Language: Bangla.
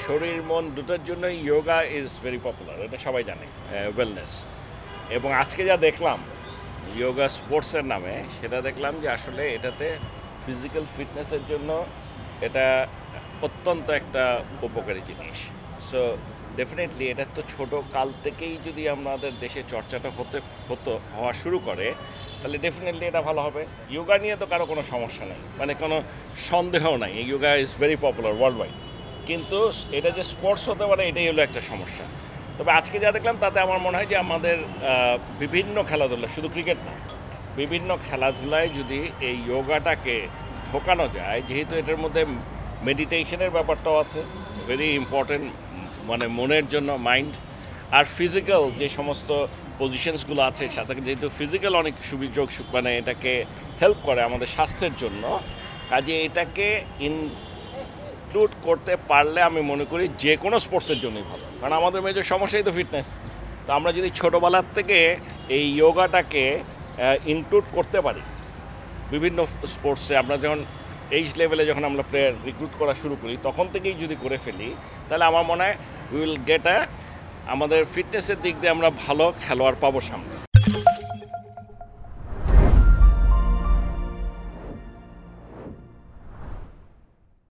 শরীর মন দুটোর জন্যই যোগা ইজ ভেরি পপুলার, এটা সবাই জানে, ওয়েলনেস। এবং আজকে যা দেখলাম যোগা স্পোর্টসের নামে, সেটা দেখলাম যে আসলে এটাতে ফিজিক্যাল ফিটনেসের জন্য এটা অত্যন্ত একটা উপকারী জিনিস। সো ডেফিনেটলি এটা তো ছোটো কাল থেকেই যদি আমাদের দেশে চর্চাটা হওয়া শুরু করে, তাহলে ডেফিনেটলি এটা ভালো হবে। যোগা নিয়ে তো কারো কোনো সমস্যা নেই, মানে কোনো সন্দেহ নাই, yoga is very popular world wide. কিন্তু এটা যে স্পোর্টস হতে পারে, এটাই হলো একটা সমস্যা। তবে আজকে যা দেখলাম তাতে আমার মনে হয় যে আমাদের বিভিন্ন খেলাধুলা, শুধু ক্রিকেট না, বিভিন্ন খেলাধুলায় যদি এই যোগাটাকে ঢোকানো যায়, যেহেতু এটার মধ্যে মেডিটেশনের ব্যাপারটাও আছে, ভেরি ইম্পর্টেন্ট, মানে মনের জন্য, মাইন্ড আর ফিজিক্যাল যে সমস্ত পজিশনসগুলো আছে, সাথে যেহেতু ফিজিক্যাল অনেক সুযোগ মানে এটাকে হেল্প করে আমাদের স্বাস্থ্যের জন্য, কাজে এটাকে ইনক্লুড করতে পারলে আমি মনে করি যে কোনো স্পোর্টসের জন্যই ভালো। কারণ আমাদের মেজর সমস্যাই তো ফিটনেস। তো আমরা যদি ছোটোবেলার থেকে এই যোগাটাকে ইনক্লুড করতে পারি বিভিন্ন স্পোর্টসে, আমরা যখন এইজ লেভেলে যখন আমরা প্লেয়ার রিক্রুট করা শুরু করি, তখন থেকেই যদি করে ফেলি, তাহলে আমার মনে হয় উইল গেট আমাদের ফিটনেসের দিক দিয়ে আমরা ভালো খেলোয়াড় পাবো সামনে।